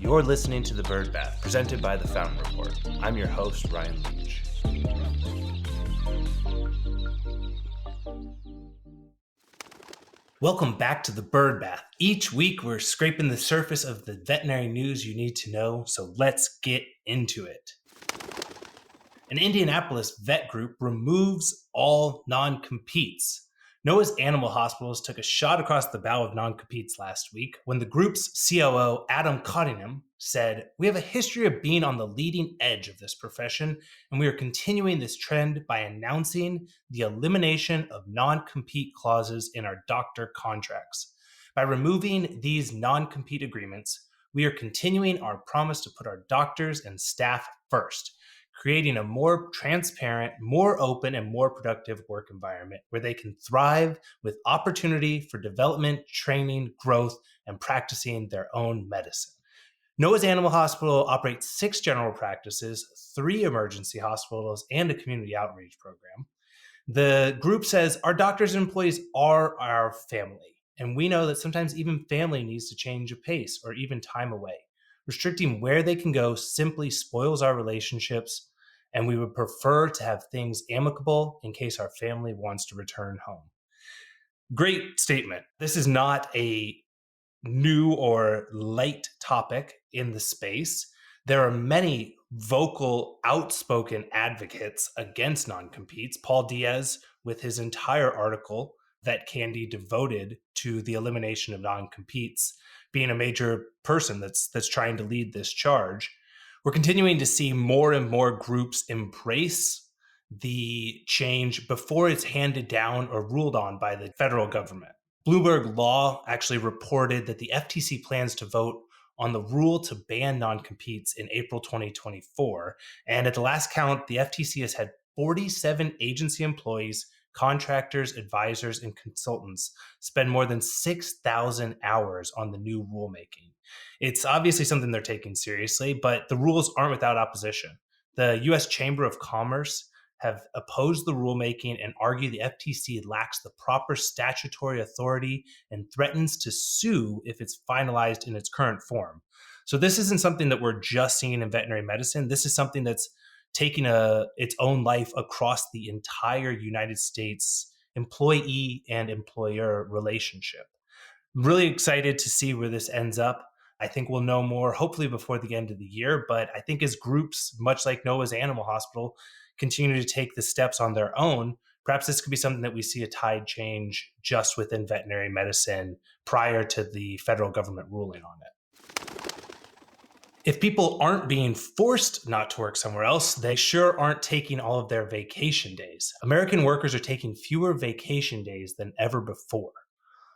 You're listening to The Bird Bath, presented by The Fountain Report. I'm your host, Ryan Leach. Welcome back to The Bird Bath. Each week, we're scraping the surface of the veterinary news you need to know, so let's get into it. An Indianapolis vet group removes all non-competes. Noah's Animal Hospitals took a shot across the bow of non-competes last week when the group's COO, Adam Cottingham, said, "We have a history of being on the leading edge of this profession, and we are continuing this trend by announcing the elimination of non-compete clauses in our doctor contracts. By removing these non-compete agreements, we are continuing our promise to put our doctors and staff first, creating a more transparent, more open, and more productive work environment where they can thrive with opportunity for development, training, growth, and practicing their own medicine." Noah's Animal Hospital operates 6 general practices, 3 emergency hospitals, and a community outreach program. The group says, "Our doctors and employees are our family, and we know that sometimes even family needs to change of pace or even time away. Restricting where they can go simply spoils our relationships, and we would prefer to have things amicable in case our family wants to return home." Great statement. This is not a new or light topic in the space. There are many vocal, outspoken advocates against non-competes. Paul Diaz, with his entire article, Vet Candy, devoted to the elimination of non-competes, being a major person that's trying to lead this charge. We're continuing to see more and more groups embrace the change before it's handed down or ruled on by the federal government. Bloomberg Law actually reported that the FTC plans to vote on the rule to ban non-competes in April 2024. And at the last count, the FTC has had 47 agency employees, contractors, advisors, and consultants spend more than 6,000 hours on the new rulemaking. It's obviously something they're taking seriously, but the rules aren't without opposition. The U.S. Chamber of Commerce have opposed the rulemaking and argue the FTC lacks the proper statutory authority and threatens to sue if it's finalized in its current form. So this isn't something that we're just seeing in veterinary medicine. This is something that's taking its own life across the entire United States employee and employer relationship. I'm really excited to see where this ends up. I think we'll know more, hopefully before the end of the year. But I think as groups, much like Noah's Animal Hospital, continue to take the steps on their own, perhaps this could be something that we see a tide change just within veterinary medicine prior to the federal government ruling on it. If people aren't being forced not to work somewhere else, they sure aren't taking all of their vacation days. American workers are taking fewer vacation days than ever before.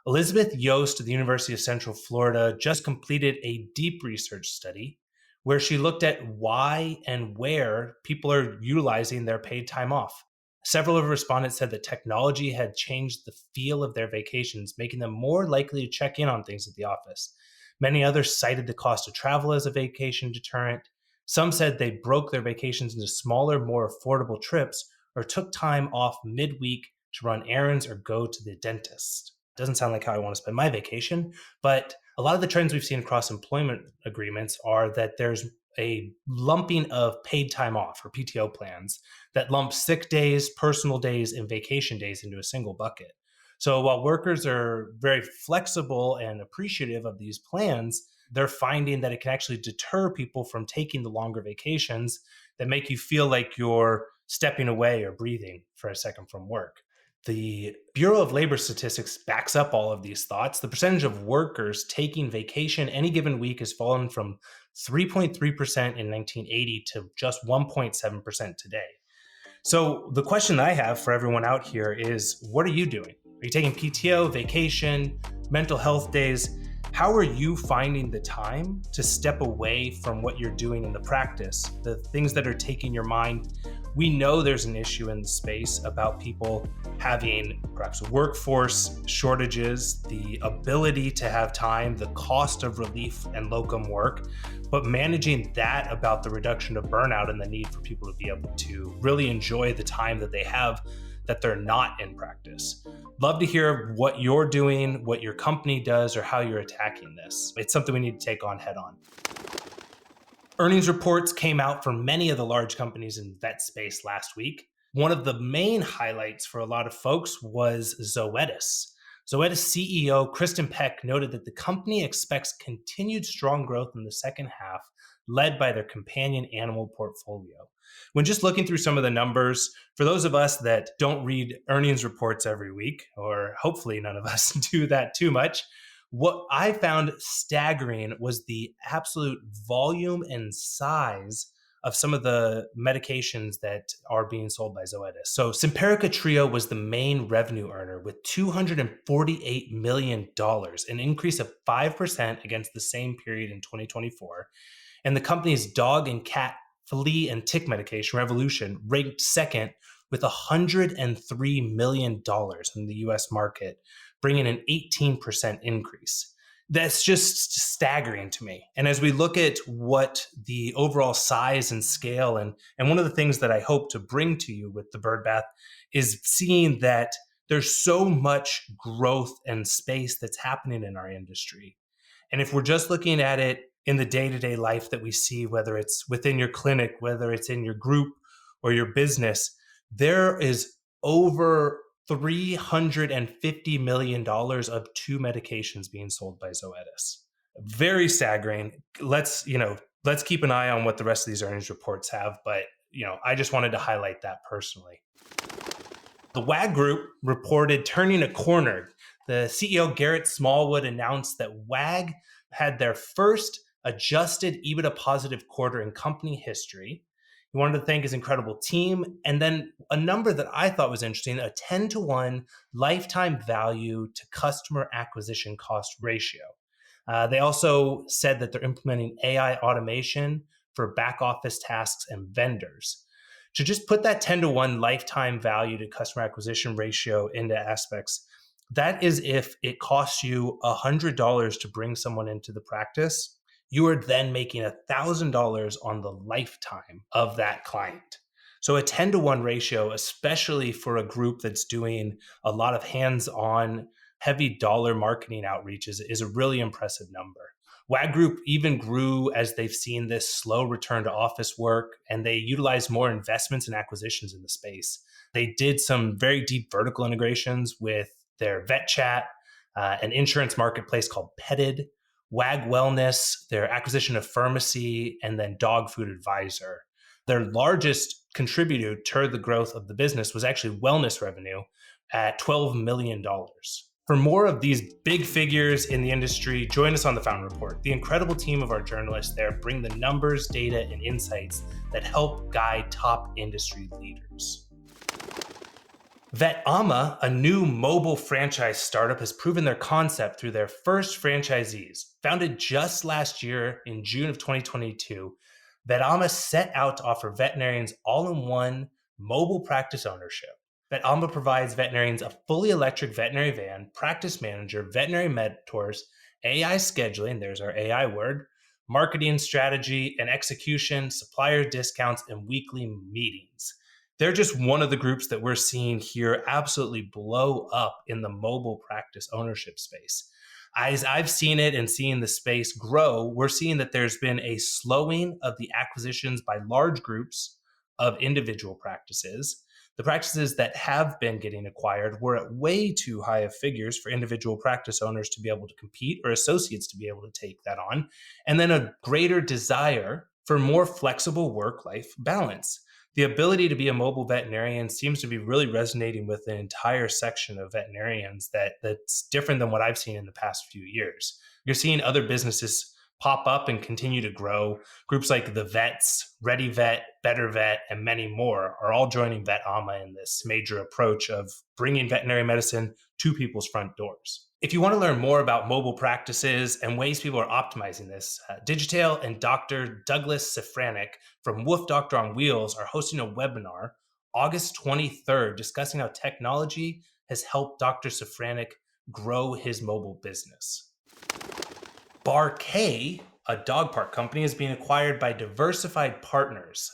Elizabeth Yost of the University of Central Florida just completed a deep research study where she looked at why and where people are utilizing their paid time off. Several of her respondents said that technology had changed the feel of their vacations, making them more likely to check in on things at the office. Many others cited the cost of travel as a vacation deterrent. Some said they broke their vacations into smaller, more affordable trips or took time off midweek to run errands or go to the dentist. Doesn't sound like how I want to spend my vacation, but a lot of the trends we've seen across employment agreements are that there's a lumping of paid time off or PTO plans that lump sick days, personal days, and vacation days into a single bucket. So while workers are very flexible and appreciative of these plans, they're finding that it can actually deter people from taking the longer vacations that make you feel like you're stepping away or breathing for a second from work. The Bureau of Labor Statistics backs up all of these thoughts. The percentage of workers taking vacation any given week has fallen from 3.3% in 1980 to just 1.7% today. So the question that I have for everyone out here is, what are you doing? Are you taking PTO, vacation, mental health days? How are you finding the time to step away from what you're doing in the practice, the things that are taking your mind? We know there's an issue in the space about people having perhaps workforce shortages, the ability to have time, the cost of relief and locum work, but managing that about the reduction of burnout and the need for people to be able to really enjoy the time that they have that they're not in practice. Love to hear what you're doing, what your company does, or how you're attacking this. It's something we need to take on head on. Earnings reports came out for many of the large companies in vet space last week. One of the main highlights for a lot of folks was Zoetis. Zoetis CEO Kristen Peck noted that the company expects continued strong growth in the second half, led by their companion animal portfolio. When just looking through some of the numbers, for those of us that don't read earnings reports every week, or hopefully none of us do that too much, what I found staggering was the absolute volume and size of some of the medications that are being sold by Zoetis. So Simparica Trio was the main revenue earner with $248 million, an increase of 5% against the same period in 2024. And the company's dog and cat flea and tick medication, Revolution, ranked second with $103 million in the US market, bringing an 18% increase. That's just staggering to me. And as we look at what the overall size and scale, and one of the things that I hope to bring to you with the bird bath is seeing that there's so much growth and space that's happening in our industry. And if we're just looking at it in the day-to-day life that we see, whether it's within your clinic, whether it's in your group or your business, there is over $350 million of two medications being sold by Zoetis. Very staggering. Let's keep an eye on what the rest of these earnings reports have, but I just wanted to highlight that personally. The WAG Group reported turning a corner. The CEO Garrett Smallwood announced that WAG had their first adjusted EBITDA positive quarter in company history. He wanted to thank his incredible team. And then a number that I thought was interesting, a 10-to-1 lifetime value to customer acquisition cost ratio. They also said that they're implementing AI automation for back office tasks and vendors. To just put that 10-to-1 lifetime value to customer acquisition ratio into aspects, that is if it costs you $100 to bring someone into the practice, you are then making $1,000 on the lifetime of that client. So a 10-to-1 ratio, especially for a group that's doing a lot of hands-on, heavy dollar marketing outreaches, is a really impressive number. WAG Group even grew as they've seen this slow return to office work, and they utilized more investments and acquisitions in the space. They did some very deep vertical integrations with their vet chat, an insurance marketplace called Petted, WAG Wellness, their acquisition of Pharmacy, and then Dog Food Advisor. Their largest contributor to the growth of the business was actually wellness revenue at $12 million. For more of these big figures in the industry, join us on the Fountain Report. The incredible team of our journalists there bring the numbers, data, and insights that help guide top industry leaders. VetAma, a new mobile franchise startup, has proven their concept through their first franchisees. Founded just last year in June of 2022, VetAma set out to offer veterinarians all-in-one mobile practice ownership. VetAma provides veterinarians a fully electric veterinary van, practice manager, veterinary mentors, AI scheduling, there's our AI word, marketing strategy and execution, supplier discounts, and weekly meetings. They're just one of the groups that we're seeing here absolutely blow up in the mobile practice ownership space. As I've seen it and seen the space grow, we're seeing that there's been a slowing of the acquisitions by large groups of individual practices. The practices that have been getting acquired were at way too high of figures for individual practice owners to be able to compete or associates to be able to take that on. And then a greater desire for more flexible work-life balance. The ability to be a mobile veterinarian seems to be really resonating with an entire section of veterinarians that's different than what I've seen in the past few years. You're seeing other businesses pop up and continue to grow. Groups like The Vets, Ready Vet, Better Vet, and many more are all joining VetAma in this major approach of bringing veterinary medicine to people's front doors. If you want to learn more about mobile practices and ways people are optimizing this, Digitail and Dr. Douglas Safranek from Wolf Doctor on Wheels are hosting a webinar August 23rd discussing how technology has helped Dr. Safranek grow his mobile business. Bark-A, a dog park company, is being acquired by Diversified Partners.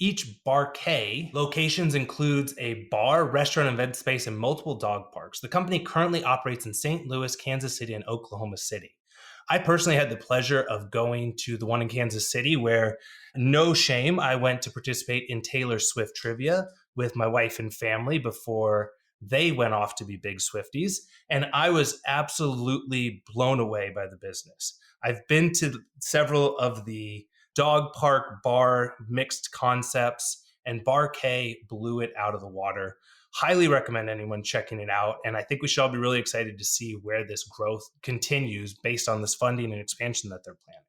Each Bark-A locations includes a bar, restaurant, and event space in multiple dog parks. The company currently operates in St. Louis, Kansas City, and Oklahoma City. I personally had the pleasure of going to the one in Kansas City where, no shame, I went to participate in Taylor Swift trivia with my wife and family before they went off to be big Swifties. And I was absolutely blown away by the business. I've been to several of the dog park bar mixed concepts, and Bar K blew it out of the water. Highly recommend anyone checking it out. And I think we should all be really excited to see where this growth continues based on this funding and expansion that they're planning.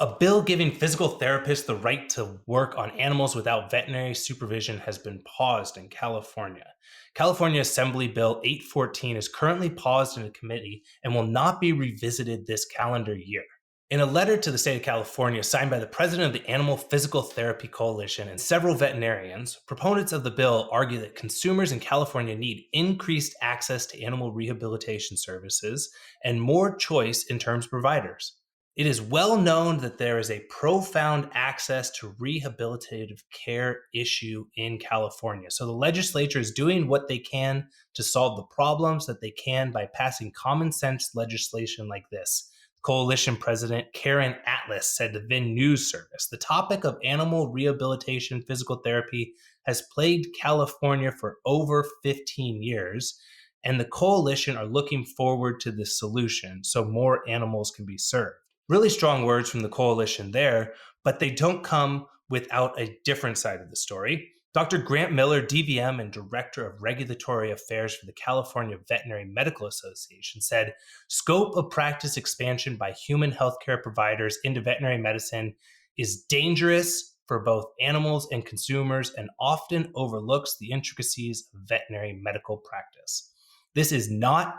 A bill giving physical therapists the right to work on animals without veterinary supervision has been paused in California. California Assembly Bill 814 is currently paused in a committee and will not be revisited this calendar year. In a letter to the state of California signed by the president of the Animal Physical Therapy Coalition and several veterinarians, proponents of the bill argue that consumers in California need increased access to animal rehabilitation services and more choice in terms of providers. It is well known that there is a profound access to rehabilitative care issue in California. So the legislature is doing what they can to solve the problems that they can by passing common sense legislation like this. Coalition President Karen Atlas said to VIN News Service, the topic of animal rehabilitation physical therapy has plagued California for over 15 years, and the coalition are looking forward to this solution so more animals can be served. Really strong words from the coalition there, but they don't come without a different side of the story. Dr. Grant Miller, DVM and Director of Regulatory Affairs for the California Veterinary Medical Association, said scope of practice expansion by human healthcare providers into veterinary medicine is dangerous for both animals and consumers and often overlooks the intricacies of veterinary medical practice. This is not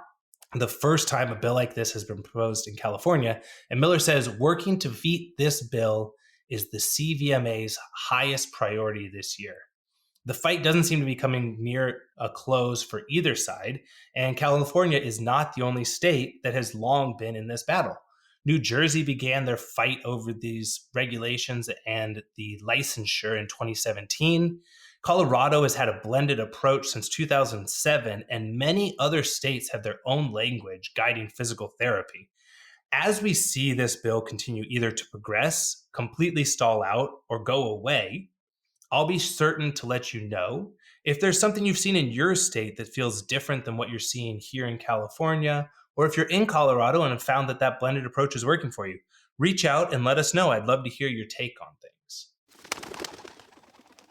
the first time a bill like this has been proposed in California, and Miller says working to defeat this bill is the CVMA's highest priority this year. The fight doesn't seem to be coming near a close for either side, and California is not the only state that has long been in this battle. New Jersey began their fight over these regulations and the licensure in 2017. Colorado has had a blended approach since 2007, and many other states have their own language guiding physical therapy. As we see this bill continue either to progress, completely stall out, or go away, I'll be certain to let you know. If there's something you've seen in your state that feels different than what you're seeing here in California, or if you're in Colorado and have found that that blended approach is working for you, reach out and let us know. I'd love to hear your take on things.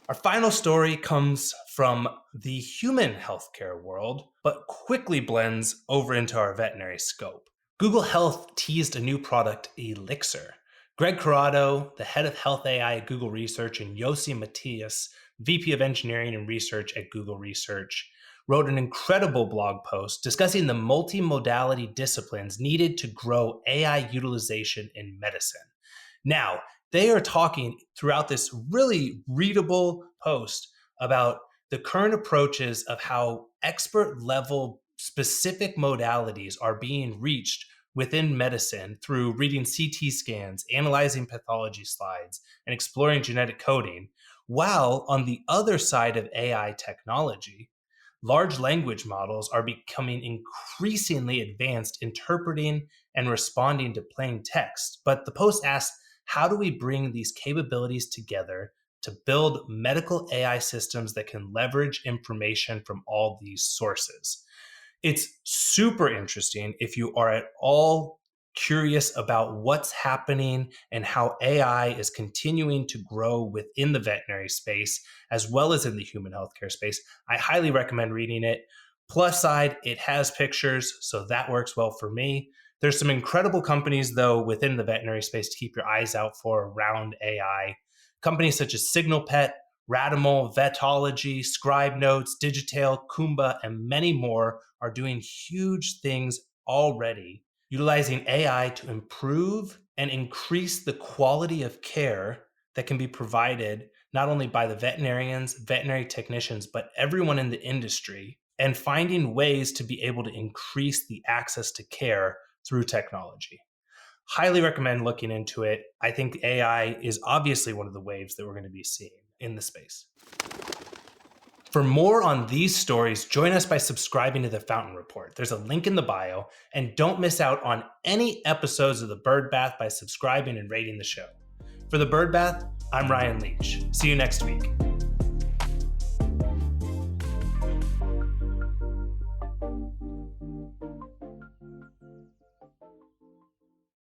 Our final story comes from the human healthcare world, but quickly blends over into our veterinary scope. Google Health teased a new product, ELIXIR. Greg Corrado, the head of health AI at Google Research, and Yossi Matias, VP of Engineering and Research at Google Research, wrote an incredible blog post discussing the multimodality disciplines needed to grow AI utilization in medicine. Now, they are talking throughout this really readable post about the current approaches of how expert level specific modalities are being reached within medicine through reading CT scans, analyzing pathology slides, and exploring genetic coding, while on the other side of AI technology, large language models are becoming increasingly advanced interpreting and responding to plain text. But the post asks, how do we bring these capabilities together to build medical AI systems that can leverage information from all these sources? It's super interesting if you are at all curious about what's happening and how AI is continuing to grow within the veterinary space as well as in the human healthcare space. I highly recommend reading it. Plus side, it has pictures, so that works well for me. There's some incredible companies, though, within the veterinary space to keep your eyes out for around AI. Companies such as SignalPet, Radimal, Vetology, ScribeNotes, Digitail, Kumba, and many more are doing huge things already, utilizing AI to improve and increase the quality of care that can be provided not only by the veterinarians, veterinary technicians, but everyone in the industry, and finding ways to be able to increase the access to care through technology. Highly recommend looking into it. I think AI is obviously one of the waves that we're going to be seeing in the space. For more on these stories, join us by subscribing to the Fountain Report. There's a link in the bio, and don't miss out on any episodes of The Bird Bath by subscribing and rating the show. For The Bird Bath, I'm Ryan Leach. See you next week.